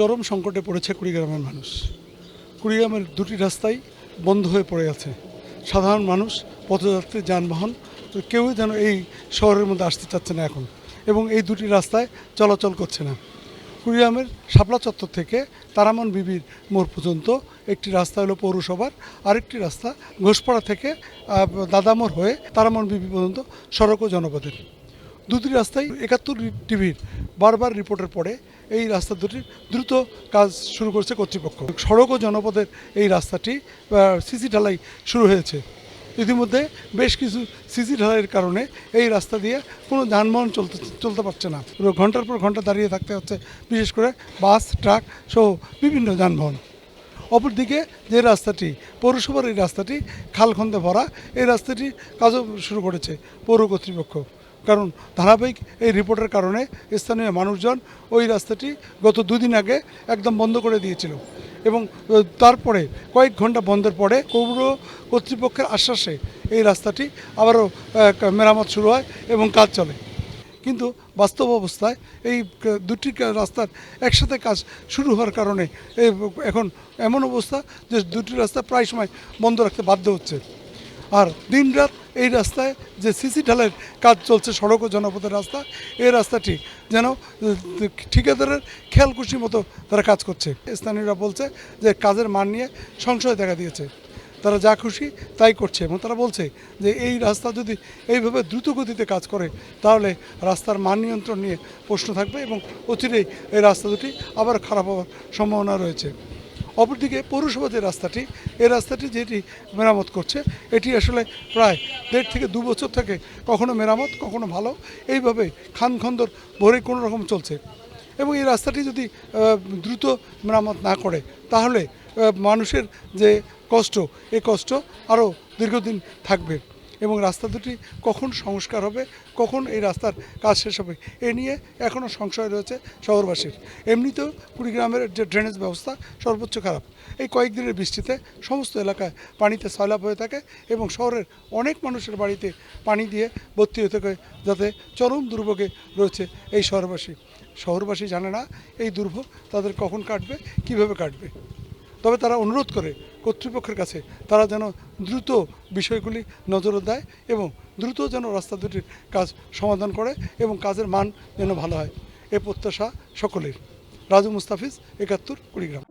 চরম সংকটে পড়েছে কুড়িগ্রামের মানুষ। কুড়িগ্রামের দুটি রাস্তাই বন্ধ হয়ে পড়ে আছে। সাধারণ মানুষ, পথযাত্রী, যানবাহন কেউই যেন এই শহরের মধ্যে আসতে চাচ্ছে না এখন, এবং এই দুটি রাস্তায় চলাচল করছে না। কুড়িগ্রামের শাপলা চত্বর থেকে তারামন বিবির মোড় পর্যন্ত একটি রাস্তা হলো পৌরসভার, আরেকটি রাস্তা ঘোষপাড়া থেকে দাদামোড় হয়ে তারামন বিবি পর্যন্ত সড়ক ও জনপদের। দুটি রাস্তায় ৭১ টিভির বারবার রিপোর্টের পরে এই রাস্তা দুটির দ্রুত কাজ শুরু করেছে কর্তৃপক্ষ। সড়ক ও জনপদের এই রাস্তাটি সিসি ঢালাই শুরু হয়েছে। ইতিমধ্যে বেশ কিছু সিসি ঢালাইয়ের কারণে এই রাস্তা দিয়ে কোনো যানবাহন চলতে পারছে না। ঘন্টার পর ঘন্টা দাঁড়িয়ে থাকতে হচ্ছে, বিশেষ করে বাস, ট্রাক সহ বিভিন্ন যানবাহন। অপরদিকে যে রাস্তাটি পৌরসভার, এই রাস্তাটি খালখন্দে ভরা, এই রাস্তাটি কাজও শুরু করেছে পৌর কর্তৃপক্ষ। কারণ ধারাবাহিক এই রিপোর্টের কারণে স্থানীয় মানুষজন ওই রাস্তাটি গত দুদিন আগে একদম বন্ধ করে দিয়েছিল, এবং তারপরে কয়েক ঘন্টা বন্ধের পরে পৌর কর্তৃপক্ষের আশ্বাসে এই রাস্তাটি আবারও মেরামত শুরু হয় এবং কাজ চলে। কিন্তু বাস্তব অবস্থায় এই দুটি রাস্তার একসাথে কাজ শুরু হওয়ার কারণে এখন এমন অবস্থা যে দুটি রাস্তা প্রায় সময় বন্ধ রাখতে বাধ্য হচ্ছে। আর দিনরাত এই রাস্তায় যে সিসি ঢালাইয়ের কাজ চলছে, সড়ক ও জনপথের রাস্তা, এই রাস্তাটি যেন ঠিকাদারের খেয়ালখুশি মতো তারা কাজ করছে। স্থানীয়রা বলছে যে কাজের মান নিয়ে সংশয় দেখা দিয়েছে, তারা যা খুশি তাই করছে, এবং তারা বলছে যে এই রাস্তা যদি এইভাবে দ্রুত গতিতে কাজ করে তাহলে রাস্তার মান নিয়ন্ত্রণ নিয়ে প্রশ্ন থাকবে, এবং অচিরেই এই রাস্তা দুটি আবার খারাপ হওয়ার সম্ভাবনা রয়েছে। অপরদিকে পৌরসভা যে রাস্তাটি, এই রাস্তাটি যেটি মেরামত করছে, এটি আসলে প্রায় ১.৫ থেকে ২ বছর থেকে কখনো মেরামত, কখনো ভালো, এইভাবে খানখন্দর ভরে কোনো রকম চলছে। এবং এই রাস্তাটি যদি দ্রুত মেরামত না করে তাহলে মানুষের যে কষ্ট, এই কষ্ট আরও দীর্ঘদিন থাকবে, এবং রাস্তা দুটি কখন সংস্কার হবে, কখন এই রাস্তার কাজ শেষ হবে, এ নিয়ে এখনও সংশয় রয়েছে শহরবাসীর। এমনিতেও কুড়িগ্রামের যে ড্রেনেজ ব্যবস্থা সর্বোচ্চ খারাপ। এই কয়েকদিনের বৃষ্টিতে সমস্ত এলাকায় পানিতে সয়লাব হয়ে থাকে, এবং শহরের অনেক মানুষের বাড়িতে পানি দিয়ে ভর্তি হয়ে থাকে, যাতে চরম দুর্ভোগে রয়েছে এই শহরবাসী জানে না এই দুর্ভোগ তাদের কখন কাটবে, কিভাবে কাটবে। তবে তারা অনুরোধ করে কর্তৃপক্ষের কাছে তারা যেন দ্রুত বিষয়গুলি নজরে দেয়, এবং দ্রুত যেন রাস্তা দুটির কাজ সমাধান করে, এবং কাজের মান যেন ভালো হয়, এ প্রত্যাশা সকলের। রাজু মুস্তাফিজ, ৭১, কুড়িগ্রাম।